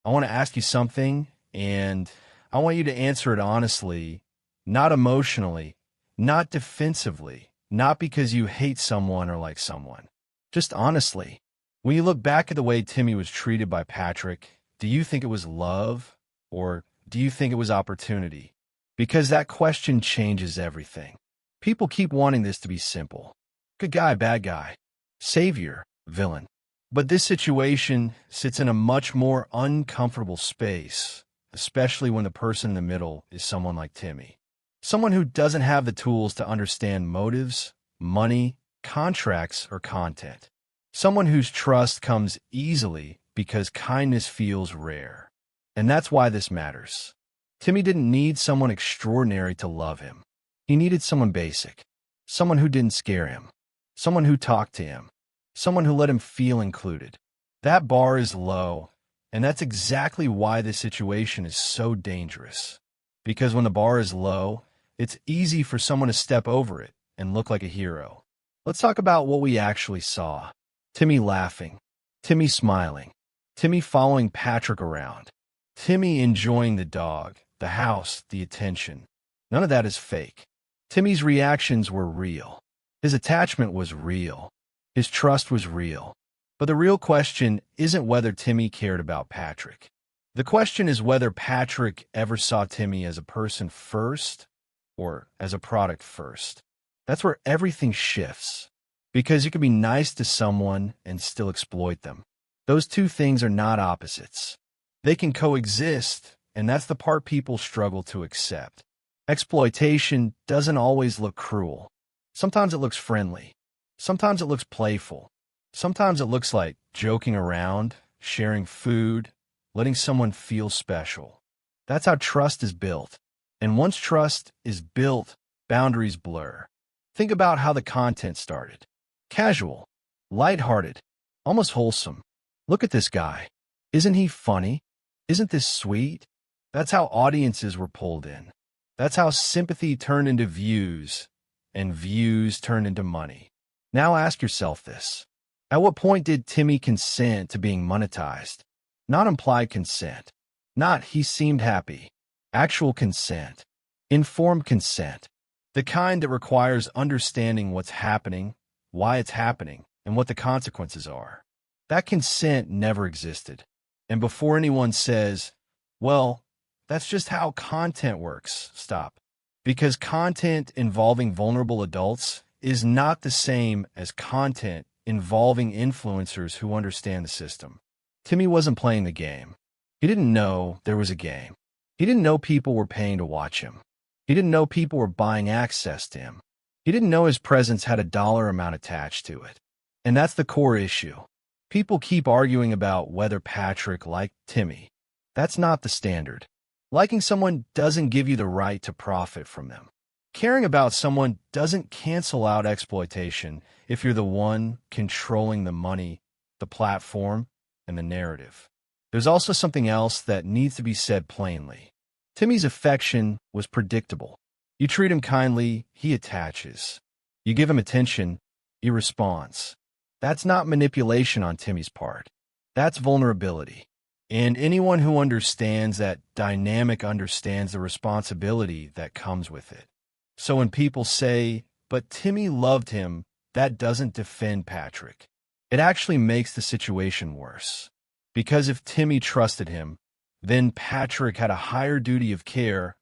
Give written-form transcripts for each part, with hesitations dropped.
I want to ask you something, and I want you to answer it honestly, not emotionally, not defensively, not because you hate someone or like someone. Just honestly. When you look back at the way Timmy was treated by Patrick, do you think it was love or do you think it was opportunity? Because that question changes everything. People keep wanting this to be simple. Good guy, bad guy. Savior, villain. But this situation sits in a much more uncomfortable space, especially when the person in the middle is someone like Timmy. Someone who doesn't have the tools to understand motives, money, contracts, or content. Someone whose trust comes easily because kindness feels rare. And that's why this matters. Timmy didn't need someone extraordinary to love him. He needed someone basic. Someone who didn't scare him. Someone who talked to him. Someone who let him feel included. That bar is low, and that's exactly why this situation is so dangerous. Because when the bar is low, it's easy for someone to step over it and look like a hero. Let's talk about what we actually saw. Timmy laughing. Timmy smiling. Timmy following Patrick around. Timmy enjoying the dog, the house, the attention. None of that is fake. Timmy's reactions were real. His attachment was real. His trust was real. But the real question isn't whether Timmy cared about Patrick. The question is whether Patrick ever saw Timmy as a person first or as a product first. That's where everything shifts. Because you can be nice to someone and still exploit them. Those two things are not opposites. They can coexist, and that's the part people struggle to accept. Exploitation doesn't always look cruel. Sometimes it looks friendly. Sometimes it looks playful. Sometimes it looks like joking around, sharing food, letting someone feel special. That's how trust is built. And once trust is built, boundaries blur. Think about how the content started. Casual, lighthearted, almost wholesome. Look at this guy. Isn't he funny? Isn't this sweet? That's how audiences were pulled in. That's how sympathy turned into views, and views turned into money. Now ask yourself this. At what point did Timmy consent to being monetized? Not implied consent. Not he seemed happy. Actual consent. Informed consent. The kind that requires understanding what's happening, why it's happening, and what the consequences are. That consent never existed. And before anyone says, well, that's just how content works, stop. Because content involving vulnerable adults is not the same as content involving influencers who understand the system. Timmy wasn't playing the game. He didn't know there was a game. He didn't know people were paying to watch him. He didn't know people were buying access to him. He didn't know his presence had a dollar amount attached to it. And that's the core issue. People keep arguing about whether Patrick liked Timmy. That's not the standard. Liking someone doesn't give you the right to profit from them. Caring about someone doesn't cancel out exploitation if you're the one controlling the money, the platform, and the narrative. There's also something else that needs to be said plainly. Timmy's affection was predictable. You treat him kindly, he attaches. You give him attention, he responds. That's not manipulation on Timmy's part. That's vulnerability. And anyone who understands that dynamic understands the responsibility that comes with it. So when people say, but Timmy loved him, that doesn't defend Patrick. It actually makes the situation worse. Because if Timmy trusted him, then Patrick had a higher duty of care,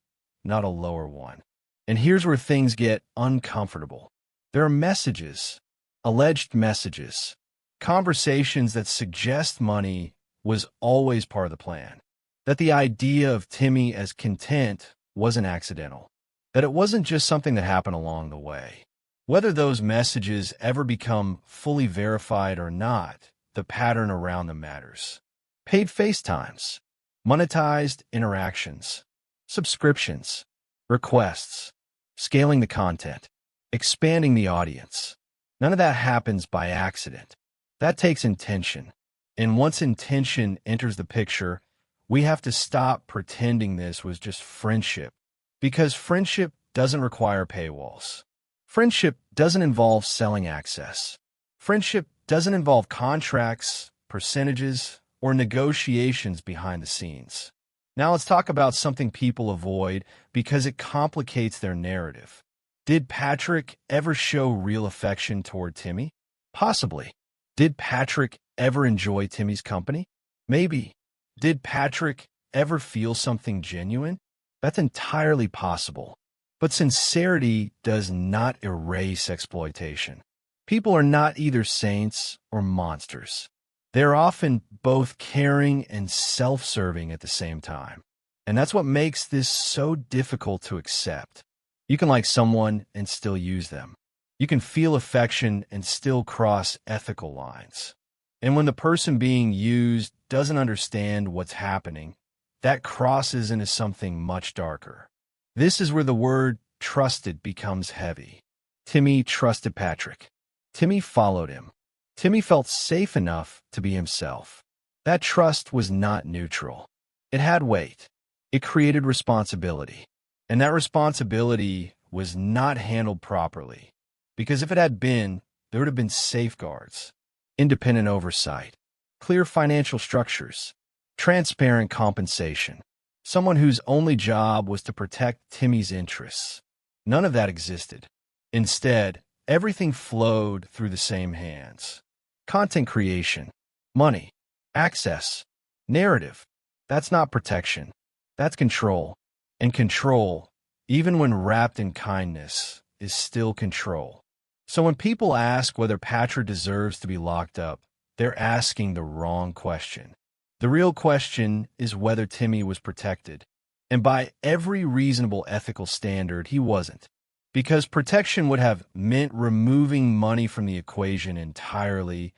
not a lower one. And here's where things get uncomfortable. There are messages, alleged messages, conversations that suggest money was always part of the plan. That the idea of Timmy as content wasn't accidental. That it wasn't just something that happened along the way. Whether those messages ever become fully verified or not, the pattern around them matters. Paid FaceTimes, monetized interactions, subscriptions, requests, scaling the content, expanding the audience. None of that happens by accident. That takes intention. And once intention enters the picture, we have to stop pretending this was just friendship. Because friendship doesn't require paywalls. Friendship doesn't involve selling access. Friendship doesn't involve contracts, percentages, or negotiations behind the scenes. Now let's talk about something people avoid because it complicates their narrative. Did Patrick ever show real affection toward Timmy? Possibly. Did Patrick ever enjoy Timmy's company? Maybe. Did Patrick ever feel something genuine? That's entirely possible. But sincerity does not erase exploitation. People are not either saints or monsters. They're often both caring and self-serving at the same time. And that's what makes this so difficult to accept. You can like someone and still use them. You can feel affection and still cross ethical lines. And when the person being used doesn't understand what's happening, that crosses into something much darker. This is where the word trusted becomes heavy. Timmy trusted Patrick. Timmy followed him. Timmy felt safe enough to be himself. That trust was not neutral. It had weight. It created responsibility. And that responsibility was not handled properly. Because if it had been, there would have been safeguards, independent oversight, clear financial structures, transparent compensation, someone whose only job was to protect Timmy's interests. None of that existed. Instead, everything flowed through the same hands. Content creation, money, access, narrative. That's not protection. That's control. And control, even when wrapped in kindness, is still control. So when people ask whether Patrick deserves to be locked up, they're asking the wrong question. The real question is whether Timmy was protected. And by every reasonable ethical standard, he wasn't. Because protection would have meant removing money from the equation entirely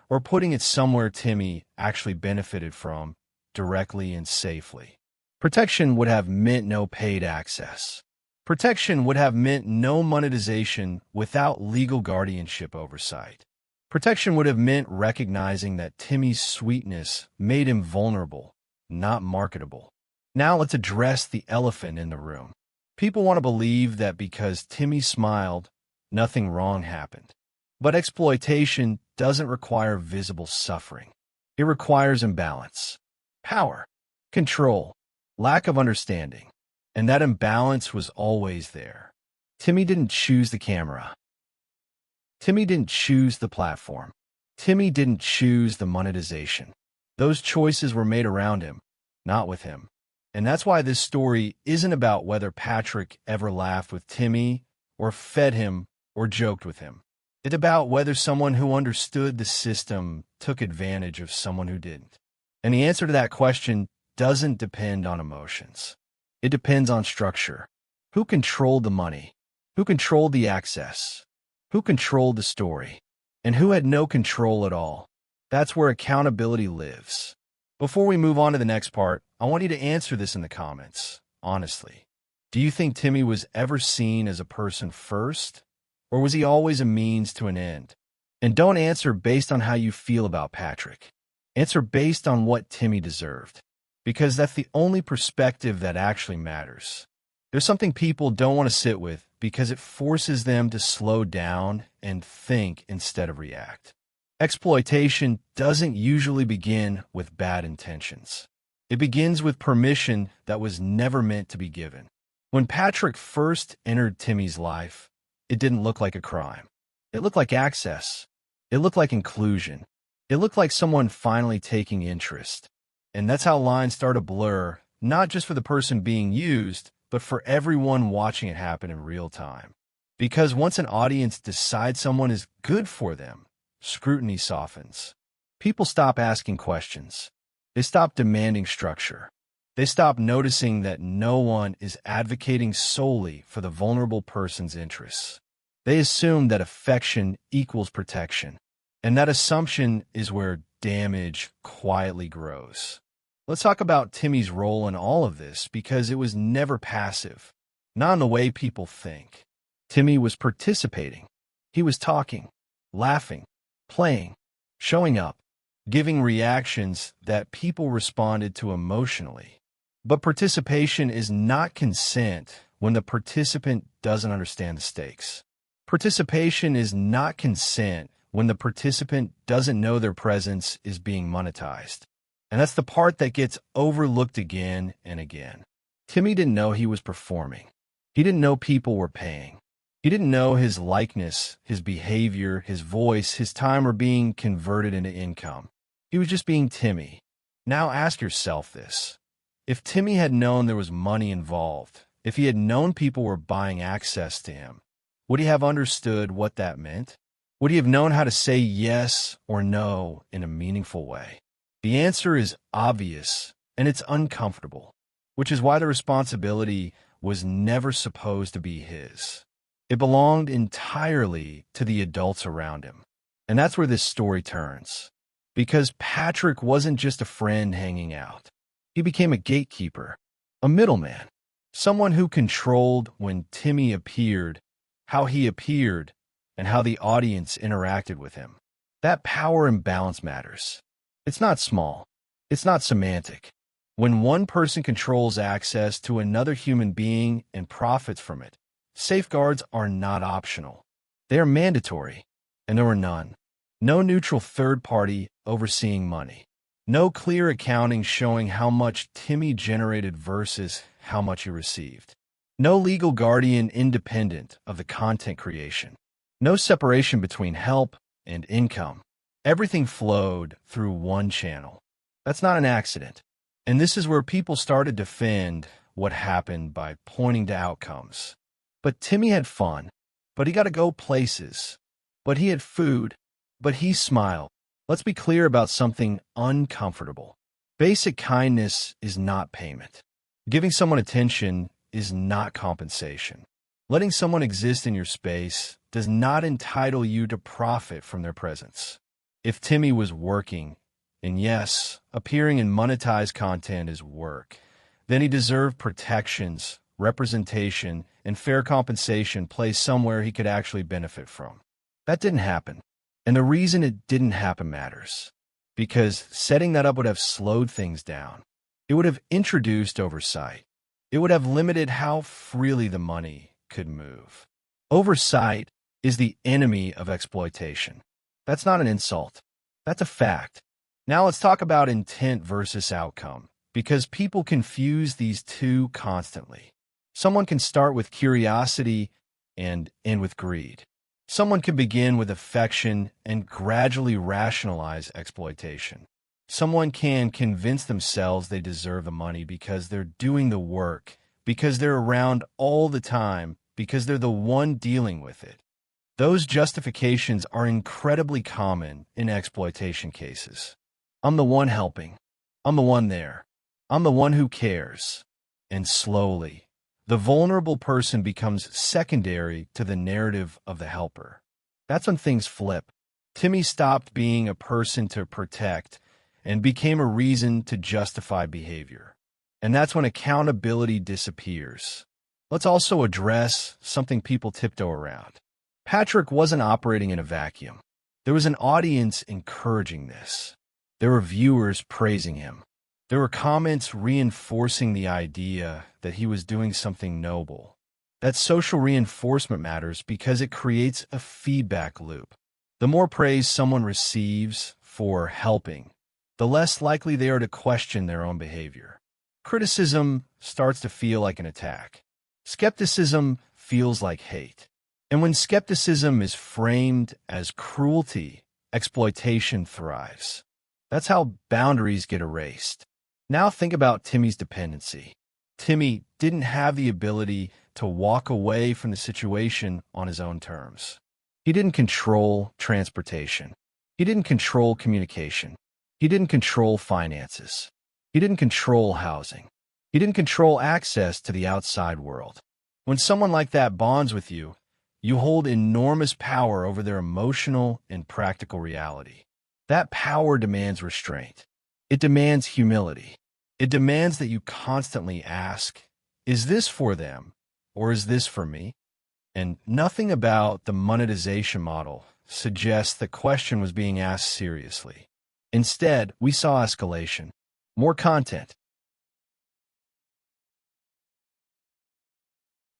or putting it somewhere Timmy actually benefited from directly and safely. Protection would have meant no paid access. Protection would have meant no monetization without legal guardianship oversight. Protection would have meant recognizing that Timmy's sweetness made him vulnerable, not marketable. Now let's address the elephant in the room. People want to believe that because Timmy smiled, nothing wrong happened. But exploitation doesn't require visible suffering. It requires imbalance, power, control, lack of understanding. And that imbalance was always there. Timmy didn't choose the camera. Timmy didn't choose the platform. Timmy didn't choose the monetization. Those choices were made around him, not with him. And that's why this story isn't about whether Patrick ever laughed with Timmy or fed him or joked with him. It's about whether someone who understood the system took advantage of someone who didn't. And the answer to that question doesn't depend on emotions. It depends on structure. Who controlled the money? Who controlled the access? Who controlled the story? And who had no control at all? That's where accountability lives. Before we move on to the next part, I want you to answer this in the comments, honestly. Do you think Timmy was ever seen as a person first, or was he always a means to an end? And don't answer based on how you feel about Patrick. Answer based on what Timmy deserved, because that's the only perspective that actually matters. There's something people don't want to sit with because it forces them to slow down and think instead of react. Exploitation doesn't usually begin with bad intentions. It begins with permission that was never meant to be given. When Patrick first entered Timmy's life, it didn't look like a crime. It looked like access. It looked like inclusion. It looked like someone finally taking interest. And that's how lines start to blur, not just for the person being used, but for everyone watching it happen in real time. Because once an audience decides someone is good for them, scrutiny softens. People stop asking questions. They stop demanding structure. They stop noticing that no one is advocating solely for the vulnerable person's interests. They assume that affection equals protection. And that assumption is where damage quietly grows. Let's talk about Timmy's role in all of this because it was never passive, not in the way people think. Timmy was participating. He was talking, laughing, playing, showing up, giving reactions that people responded to emotionally. But participation is not consent when the participant doesn't understand the stakes. Participation is not consent when the participant doesn't know their presence is being monetized. And that's the part that gets overlooked again and again. Timmy didn't know he was performing. He didn't know people were paying. He didn't know his likeness, his behavior, his voice, his time were being converted into income. He was just being Timmy. Now ask yourself this. If Timmy had known there was money involved, if he had known people were buying access to him, would he have understood what that meant? Would he have known how to say yes or no in a meaningful way? The answer is obvious, and it's uncomfortable, which is why the responsibility was never supposed to be his. It belonged entirely to the adults around him. And that's where this story turns. Because Patrick wasn't just a friend hanging out. He became a gatekeeper, a middleman, someone who controlled when Timmy appeared, how he appeared, and how the audience interacted with him. That power imbalance matters. It's not small. It's not semantic. When one person controls access to another human being and profits from it, safeguards are not optional. They are mandatory, and there were none. No neutral third party overseeing money. No clear accounting showing how much Timmy generated versus how much he received. No legal guardian independent of the content creation. No separation between help and income. Everything flowed through one channel. That's not an accident. And this is where people started to defend what happened by pointing to outcomes. But Timmy had fun, but he got to go places. But he had food, but he smiled. Let's be clear about something uncomfortable. Basic kindness is not payment. Giving someone attention is not compensation. Letting someone exist in your space does not entitle you to profit from their presence. If Timmy was working, and yes, appearing in monetized content is work, then he deserved protections, representation, and fair compensation placed somewhere he could actually benefit from. That didn't happen. And the reason it didn't happen matters. Because setting that up would have slowed things down. It would have introduced oversight. It would have limited how freely the money could move. Oversight is the enemy of exploitation. That's not an insult. That's a fact. Now let's talk about intent versus outcome, because people confuse these two constantly. Someone can start with curiosity and end with greed. Someone can begin with affection and gradually rationalize exploitation. Someone can convince themselves they deserve the money because they're doing the work, because they're around all the time, because they're the one dealing with it. Those justifications are incredibly common in exploitation cases. I'm the one helping. I'm the one there. I'm the one who cares. And slowly, the vulnerable person becomes secondary to the narrative of the helper. That's when things flip. Timmy stopped being a person to protect and became a reason to justify behavior. And that's when accountability disappears. Let's also address something people tiptoe around. Patrick wasn't operating in a vacuum. There was an audience encouraging this. There were viewers praising him. There were comments reinforcing the idea that he was doing something noble. That social reinforcement matters because it creates a feedback loop. The more praise someone receives for helping, the less likely they are to question their own behavior. Criticism starts to feel like an attack. Skepticism feels like hate. And when skepticism is framed as cruelty, exploitation thrives. That's how boundaries get erased. Now think about Timmy's dependency. Timmy didn't have the ability to walk away from the situation on his own terms. He didn't control transportation. He didn't control communication. He didn't control finances. He didn't control housing. He didn't control access to the outside world. When someone like that bonds with you, you hold enormous power over their emotional and practical reality. That power demands restraint. It demands humility. It demands that you constantly ask, is this for them or is this for me? And nothing about the monetization model suggests the question was being asked seriously. Instead, we saw escalation. More content.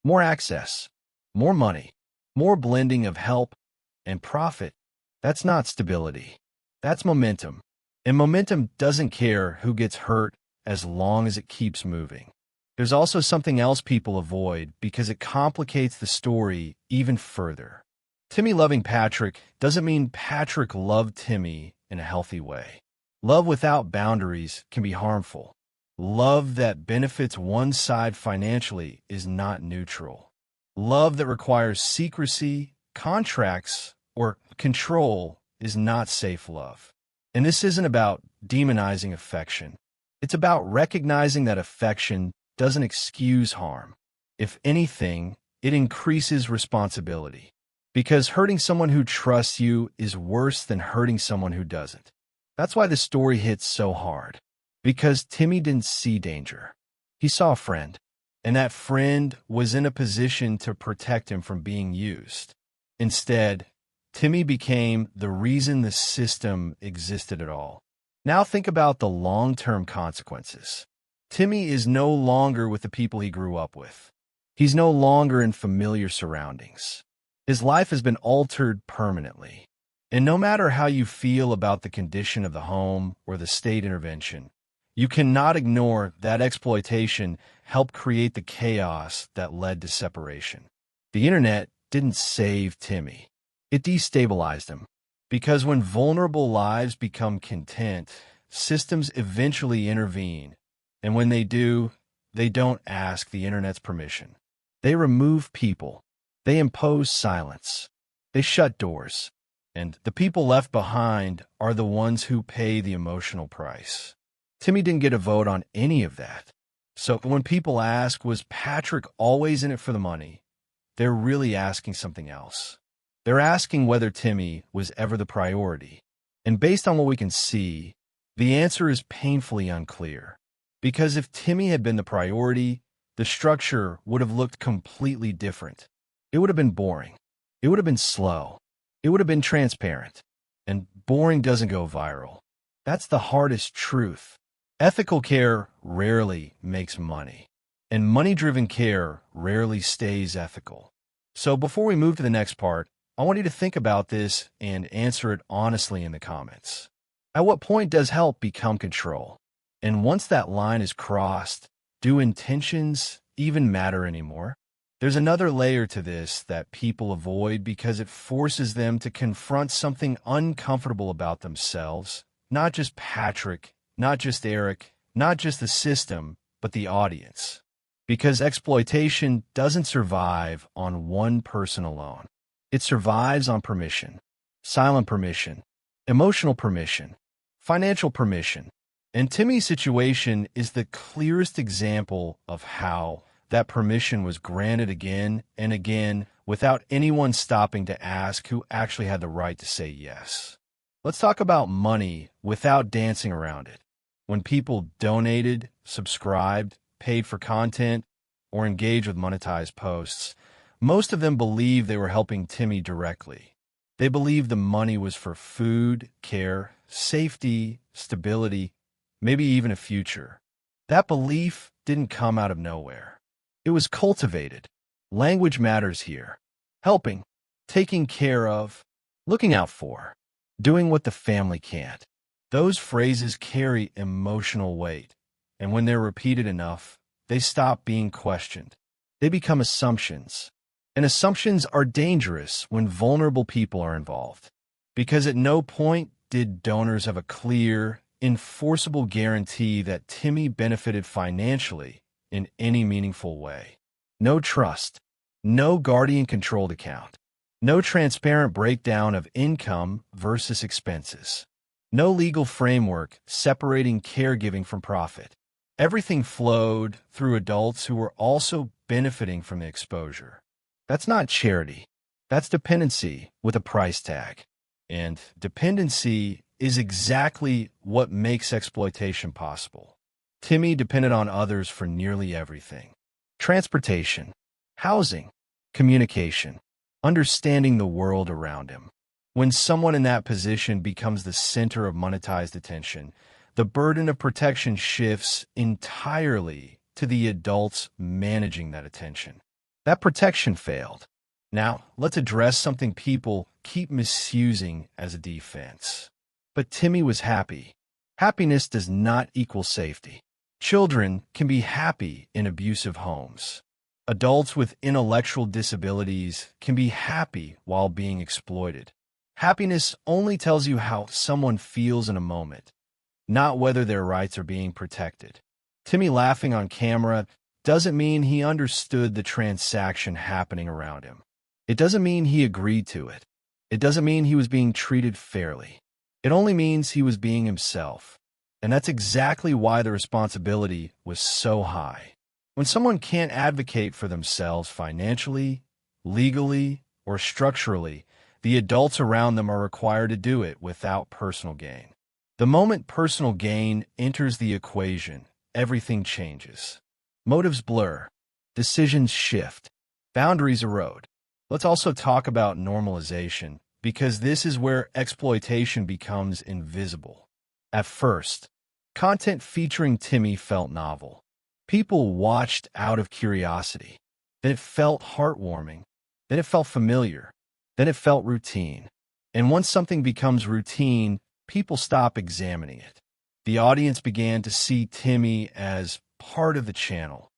More access. More money. More blending of help and profit. That's not stability. That's momentum. And momentum doesn't care who gets hurt as long as it keeps moving. There's also something else people avoid because it complicates the story even further. Timmy loving Patrick doesn't mean Patrick loved Timmy in a healthy way. Love without boundaries can be harmful. Love that benefits one side financially is not neutral. Love that requires secrecy, contracts, or control is not safe love. And this isn't about demonizing affection. It's about recognizing that affection doesn't excuse harm. If anything, it increases responsibility. Because hurting someone who trusts you is worse than hurting someone who doesn't. That's why the story hits so hard. Because Timmy didn't see danger. He saw a friend. And that friend was in a position to protect him from being used. Instead, Timmy became the reason the system existed at all. Now think about the long-term consequences. Timmy is no longer with the people he grew up with. He's no longer in familiar surroundings. His life has been altered permanently. And no matter how you feel about the condition of the home or the state intervention, you cannot ignore that exploitation helped create the chaos that led to separation. The internet didn't save Timmy. It destabilized him. Because when vulnerable lives become content, systems eventually intervene. And when they do, they don't ask the internet's permission. They remove people. They impose silence. They shut doors. And the people left behind are the ones who pay the emotional price. Timmy didn't get a vote on any of that. So when people ask, was Patrick always in it for the money? They're really asking something else. They're asking whether Timmy was ever the priority. And based on what we can see, the answer is painfully unclear. Because if Timmy had been the priority, the structure would have looked completely different. It would have been boring. It would have been slow. It would have been transparent. And boring doesn't go viral. That's the hardest truth. Ethical care rarely makes money. And money-driven care rarely stays ethical. So before we move to the next part, I want you to think about this and answer it honestly in the comments. At what point does help become control? And once that line is crossed, do intentions even matter anymore? There's another layer to this that people avoid because it forces them to confront something uncomfortable about themselves, not just Patrick, not just Eric, not just the system, but the audience. Because exploitation doesn't survive on one person alone. It survives on permission, silent permission, emotional permission, financial permission. And Timmy's situation is the clearest example of how that permission was granted again and again without anyone stopping to ask who actually had the right to say yes. Let's talk about money without dancing around it. When people donated, subscribed, paid for content, or engaged with monetized posts, most of them believed they were helping Timmy directly. They believed the money was for food, care, safety, stability, maybe even a future. That belief didn't come out of nowhere. It was cultivated. Language matters here. Helping, taking care of, looking out for, doing what the family can't. Those phrases carry emotional weight, and when they're repeated enough, they stop being questioned. They become assumptions. And assumptions are dangerous when vulnerable people are involved. Because at no point did donors have a clear, enforceable guarantee that Timmy benefited financially in any meaningful way. No trust, no guardian-controlled account, no transparent breakdown of income versus expenses, no legal framework separating caregiving from profit. Everything flowed through adults who were also benefiting from the exposure. That's not charity. That's dependency with a price tag. And dependency is exactly what makes exploitation possible. Timmy depended on others for nearly everything. Transportation, housing, communication, understanding the world around him. When someone in that position becomes the center of monetized attention, the burden of protection shifts entirely to the adults managing that attention. That protection failed. Now, let's address something people keep misusing as a defense. But Timmy was happy. Happiness does not equal safety. Children can be happy in abusive homes. Adults with intellectual disabilities can be happy while being exploited. Happiness only tells you how someone feels in a moment, not whether their rights are being protected. Timmy laughing on camera doesn't mean he understood the transaction happening around him. It doesn't mean he agreed to it. It doesn't mean he was being treated fairly. It only means he was being himself. And that's exactly why the responsibility was so high. When someone can't advocate for themselves financially, legally, or structurally, the adults around them are required to do it without personal gain. The moment personal gain enters the equation, everything changes. Motives blur. Decisions shift. Boundaries erode. Let's also talk about normalization, because this is where exploitation becomes invisible. At first, content featuring Timmy felt novel. People watched out of curiosity. Then it felt heartwarming. Then it felt familiar. Then it felt routine. And once something becomes routine, people stop examining it. The audience began to see Timmy as part of the channel.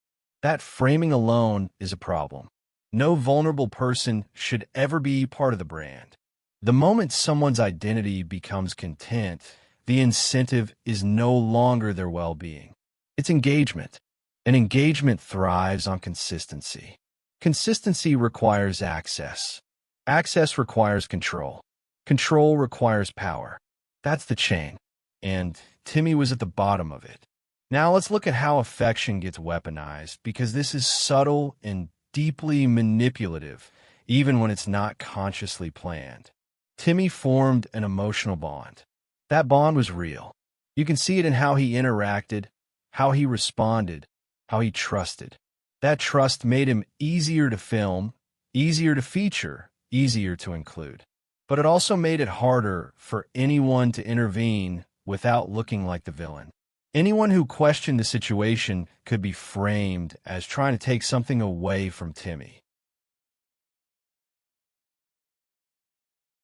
That framing alone is a problem. No vulnerable person should ever be part of the brand. The moment someone's identity becomes content, the incentive is no longer their well-being. It's engagement. And engagement thrives on consistency. Consistency requires access. Access requires control. Control requires power. That's the chain. And Timmy was at the bottom of it. Now let's look at how affection gets weaponized, because this is subtle and deeply manipulative, even when it's not consciously planned. Timmy formed an emotional bond. That bond was real. You can see it in how he interacted, how he responded, how he trusted. That trust made him easier to film, easier to feature, easier to include. But it also made it harder for anyone to intervene without looking like the villain. Anyone who questioned the situation could be framed as trying to take something away from Timmy.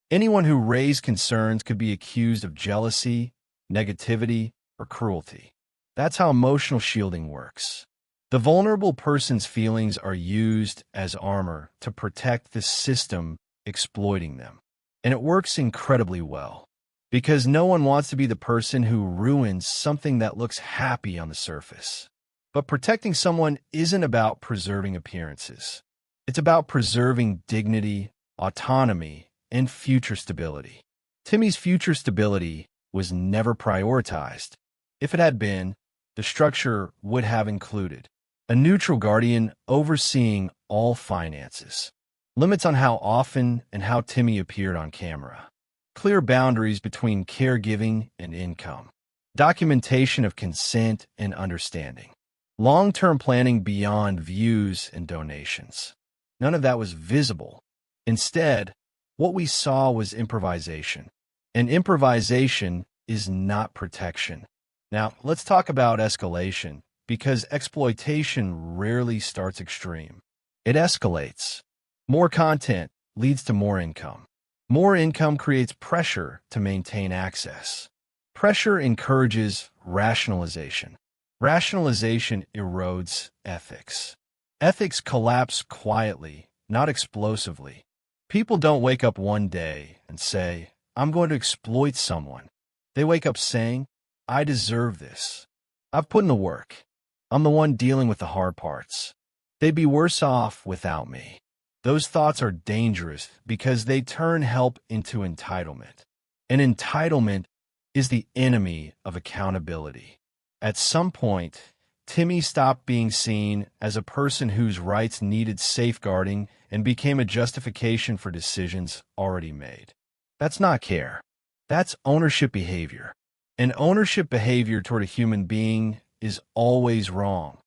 Anyone who raised concerns could be accused of jealousy, negativity, or cruelty. That's how emotional shielding works. The vulnerable person's feelings are used as armor to protect the system exploiting them. And it works incredibly well, because no one wants to be the person who ruins something that looks happy on the surface. But protecting someone isn't about preserving appearances. It's about preserving dignity, autonomy, and future stability. Timmy's future stability was never prioritized. If it had been, the structure would have included a neutral guardian overseeing all finances, limits on how often and how Timmy appeared on camera, clear boundaries between caregiving and income, documentation of consent and understanding, long-term planning beyond views and donations. None of that was visible. Instead, what we saw was improvisation. And improvisation is not protection. Now, let's talk about escalation, because exploitation rarely starts extreme. It escalates. More content leads to more income. More income creates pressure to maintain access. Pressure encourages rationalization. Rationalization erodes ethics. Ethics collapse quietly, not explosively. People don't wake up one day and say, "I'm going to exploit someone." They wake up saying, "I deserve this. I've put in the work. I'm the one dealing with the hard parts. They'd be worse off without me." Those thoughts are dangerous because they turn help into entitlement. And entitlement is the enemy of accountability. At some point, Timmy stopped being seen as a person whose rights needed safeguarding and became a justification for decisions already made. That's not care. That's ownership behavior. And ownership behavior toward a human being is always wrong,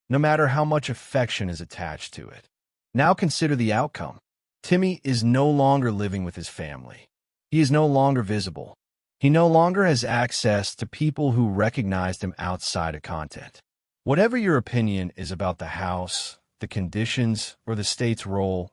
no matter how much affection is attached to it. Now consider the outcome. Timmy is no longer living with his family. He is no longer visible. He no longer has access to people who recognized him outside of content. Whatever your opinion is about the house, the conditions, or the state's role,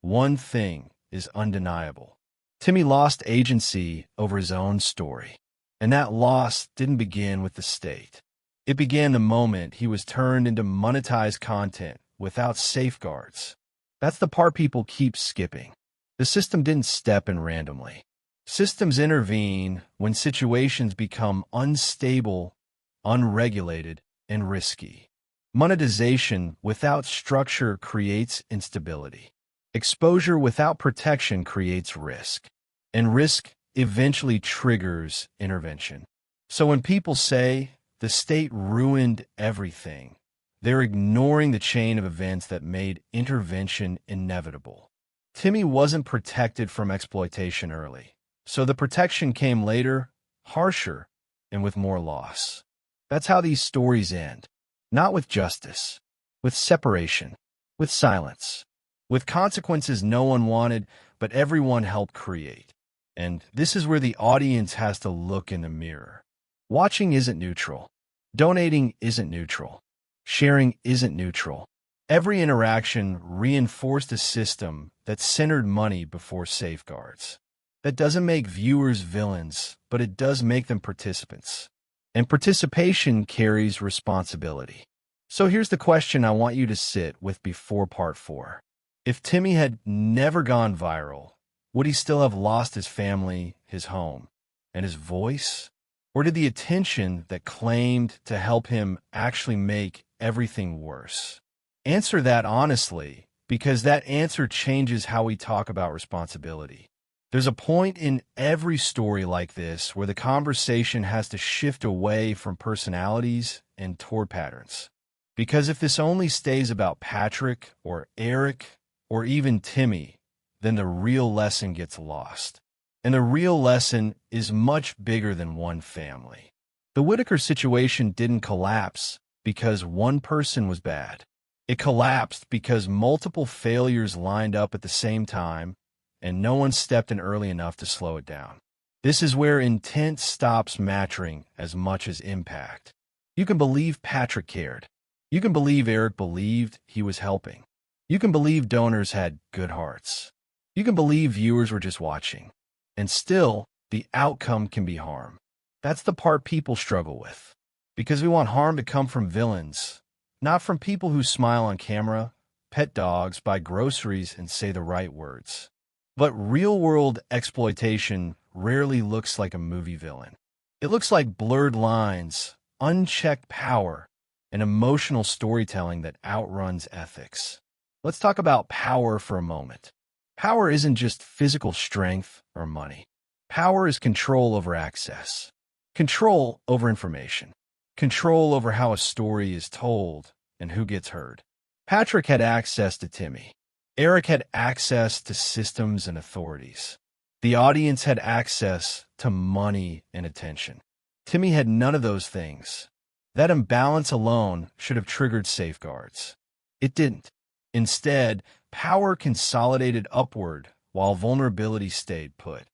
one thing is undeniable. Timmy lost agency over his own story. And that loss didn't begin with the state. It began the moment he was turned into monetized content without safeguards. That's the part people keep skipping. The system didn't step in randomly. Systems intervene when situations become unstable, unregulated, and risky. Monetization without structure creates instability. Exposure without protection creates risk. And risk eventually triggers intervention. So when people say the state ruined everything, they're ignoring the chain of events that made intervention inevitable. Timmy wasn't protected from exploitation early, so the protection came later, harsher, and with more loss. That's how these stories end. Not with justice, with separation, with silence, with consequences no one wanted, but everyone helped create. And this is where the audience has to look in the mirror. Watching isn't neutral. Donating isn't neutral. Sharing isn't neutral. Every interaction reinforced a system that centered money before safeguards. That doesn't make viewers villains, but it does make them participants. And participation carries responsibility. So here's the question I want you to sit with before part 4. If Timmy had never gone viral, would he still have lost his family, his home, and his voice? Or did the attention that claimed to help him actually make everything worse? Answer that honestly, because that answer changes how we talk about responsibility. There's a point in every story like this where the conversation has to shift away from personalities and toward patterns. Because if this only stays about Patrick or Eric or even Timmy, then the real lesson gets lost. And the real lesson is much bigger than one family. The Whittaker situation didn't collapse because one person was bad. It collapsed because multiple failures lined up at the same time, and no one stepped in early enough to slow it down. This is where intent stops mattering as much as impact. You can believe Patrick cared. You can believe Eric believed he was helping. You can believe donors had good hearts. You can believe viewers were just watching. And still, the outcome can be harm. That's the part people struggle with. Because we want harm to come from villains, not from people who smile on camera, pet dogs, buy groceries, and say the right words. But real-world exploitation rarely looks like a movie villain. It looks like blurred lines, unchecked power, and emotional storytelling that outruns ethics. Let's talk about power for a moment. Power isn't just physical strength or money. Power is control over access, control over information, control over how a story is told and who gets heard. Patrick had access to Timmy. Eric had access to systems and authorities. The audience had access to money and attention. Timmy had none of those things. That imbalance alone should have triggered safeguards. It didn't. Instead, power consolidated upward while vulnerability stayed put.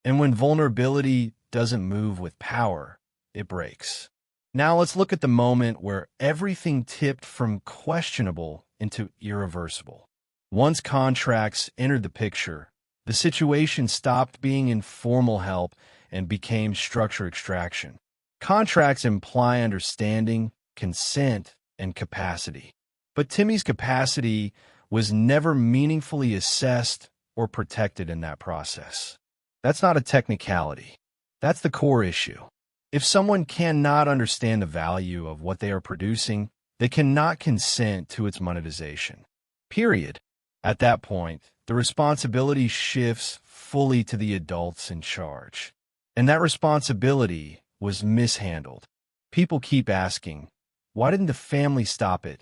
And when vulnerability doesn't move with power, it breaks. Now let's look at the moment where everything tipped from questionable into irreversible. Once contracts entered the picture, the situation stopped being informal help and became structure extraction. Contracts imply understanding, consent, and capacity. But Timmy's capacity was never meaningfully assessed or protected in that process. That's not a technicality. That's the core issue. If someone cannot understand the value of what they are producing, they cannot consent to its monetization. Period. At that point, the responsibility shifts fully to the adults in charge. And that responsibility was mishandled. People keep asking, why didn't the family stop it?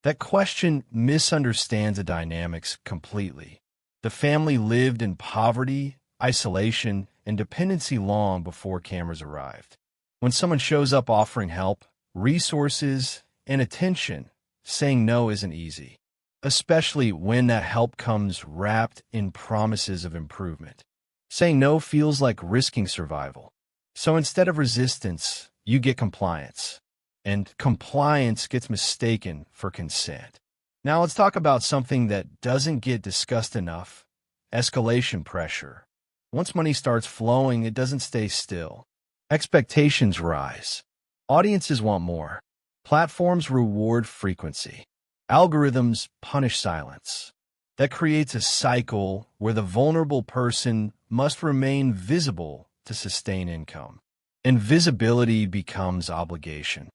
That question misunderstands the dynamics completely. The family lived in poverty, isolation, and dependency long before cameras arrived. When someone shows up offering help, resources, and attention, saying no isn't easy, especially when that help comes wrapped in promises of improvement. Saying no feels like risking survival. So instead of resistance, you get compliance. And compliance gets mistaken for consent. Now let's talk about something that doesn't get discussed enough: escalation pressure. Once money starts flowing, it doesn't stay still. Expectations rise. Audiences want more. Platforms reward frequency. Algorithms punish silence. That creates a cycle where the vulnerable person must remain visible to sustain income. And visibility becomes obligation.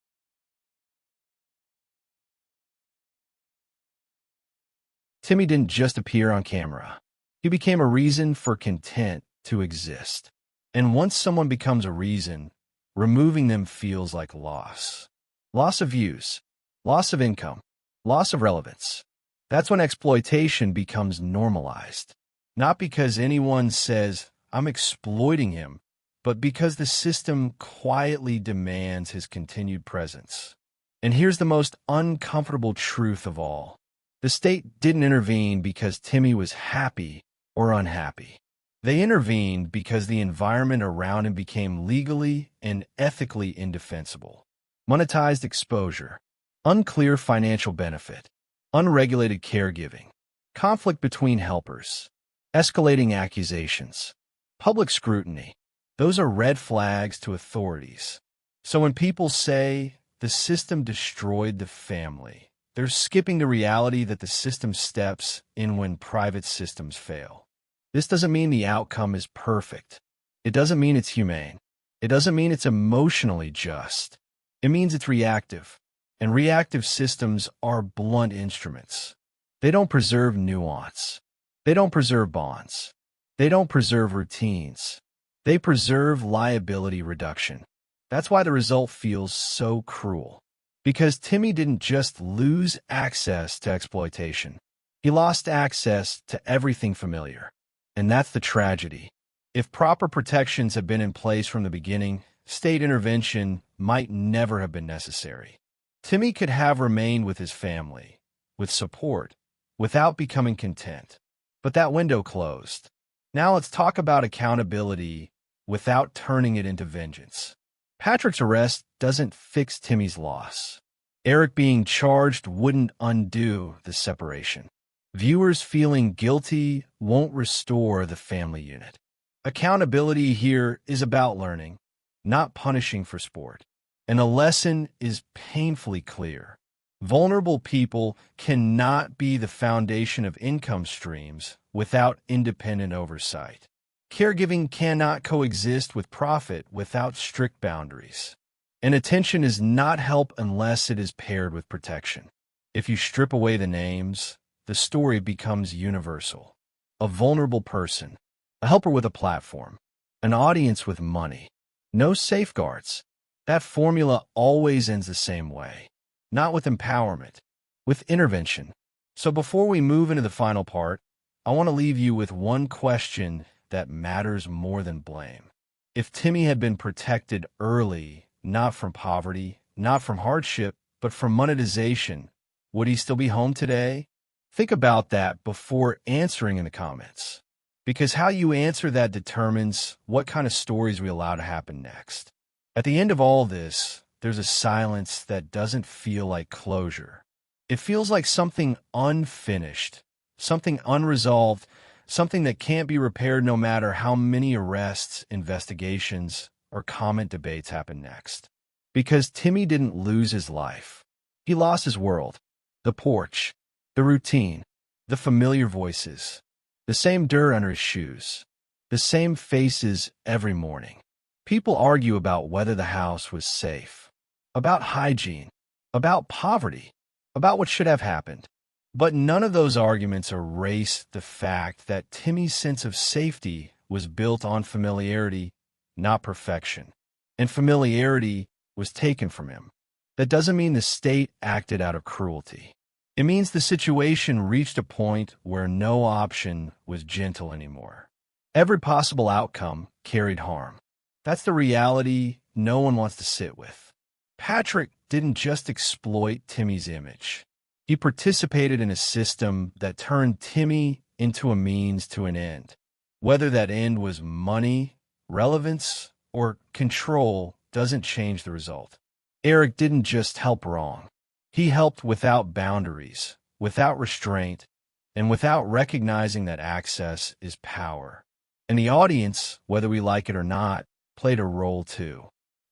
Timmy didn't just appear on camera. He became a reason for content to exist. And once someone becomes a reason, removing them feels like loss. Loss of views, loss of income, loss of relevance. That's when exploitation becomes normalized. Not because anyone says, I'm exploiting him, but because the system quietly demands his continued presence. And here's the most uncomfortable truth of all. The state didn't intervene because Timmy was happy or unhappy. They intervened because the environment around him became legally and ethically indefensible. Monetized exposure, unclear financial benefit, unregulated caregiving, conflict between helpers, escalating accusations, public scrutiny. Those are red flags to authorities. So when people say the system destroyed the family, they're skipping the reality that the system steps in when private systems fail. This doesn't mean the outcome is perfect. It doesn't mean it's humane. It doesn't mean it's emotionally just. It means it's reactive. And reactive systems are blunt instruments. They don't preserve nuance. They don't preserve bonds. They don't preserve routines. They preserve liability reduction. That's why the result feels so cruel. Because Timmy didn't just lose access to exploitation. He lost access to everything familiar. And that's the tragedy. If proper protections had been in place from the beginning, state intervention might never have been necessary. Timmy could have remained with his family, with support, without becoming content. But that window closed. Now let's talk about accountability without turning it into vengeance. Patrick's arrest doesn't fix Timmy's loss. Eric being charged wouldn't undo the separation. Viewers feeling guilty won't restore the family unit. Accountability here is about learning, not punishing for sport. And a lesson is painfully clear. Vulnerable people cannot be the foundation of income streams without independent oversight. Caregiving cannot coexist with profit without strict boundaries. And attention is not help unless it is paired with protection. If you strip away the names, the story becomes universal. A vulnerable person, a helper with a platform, an audience with money. No safeguards. That formula always ends the same way. Not with empowerment, with intervention. So before we move into the final part, I want to leave you with one question that matters more than blame. If Timmy had been protected early, not from poverty, not from hardship, but from monetization, would he still be home today? Think about that before answering in the comments. Because how you answer that determines what kind of stories we allow to happen next. At the end of all this, there's a silence that doesn't feel like closure. It feels like something unfinished, something unresolved, something that can't be repaired no matter how many arrests, investigations, or comment debates happen next. Because Timmy didn't lose his life. He lost his world, the porch, the routine, the familiar voices, the same dirt under his shoes, the same faces every morning. People argue about whether the house was safe, about hygiene, about poverty, about what should have happened. But none of those arguments erase the fact that Timmy's sense of safety was built on familiarity, not perfection. And familiarity was taken from him. That doesn't mean the state acted out of cruelty. It means the situation reached a point where no option was gentle anymore. Every possible outcome carried harm. That's the reality no one wants to sit with. Patrick didn't just exploit Timmy's image. He participated in a system that turned Timmy into a means to an end. Whether that end was money, relevance, or control doesn't change the result. Eric didn't just help wrong. He helped without boundaries, without restraint, and without recognizing that access is power. And the audience, whether we like it or not, played a role too.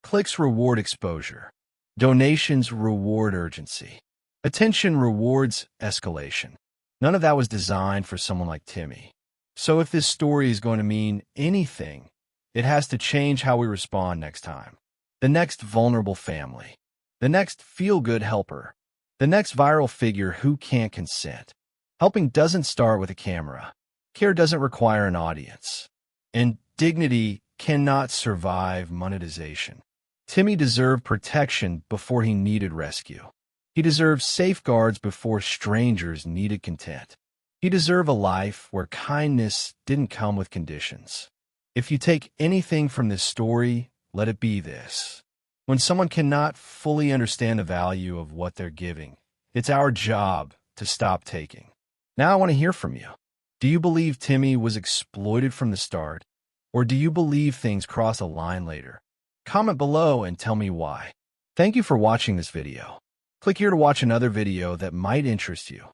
Clicks reward exposure. Donations reward urgency. Attention rewards escalation. None of that was designed for someone like Timmy. So if this story is going to mean anything, it has to change how we respond next time. The next vulnerable family. The next feel-good helper. The next viral figure who can't consent. Helping doesn't start with a camera. Care doesn't require an audience. And dignity cannot survive monetization. Timmy deserved protection before he needed rescue. He deserved safeguards before strangers needed content. He deserved a life where kindness didn't come with conditions. If you take anything from this story, let it be this. When someone cannot fully understand the value of what they're giving, it's our job to stop taking. Now I want to hear from you. Do you believe Timmy was exploited from the start? Or do you believe things cross a line later? Comment below and tell me why. Thank you for watching this video. Click here to watch another video that might interest you.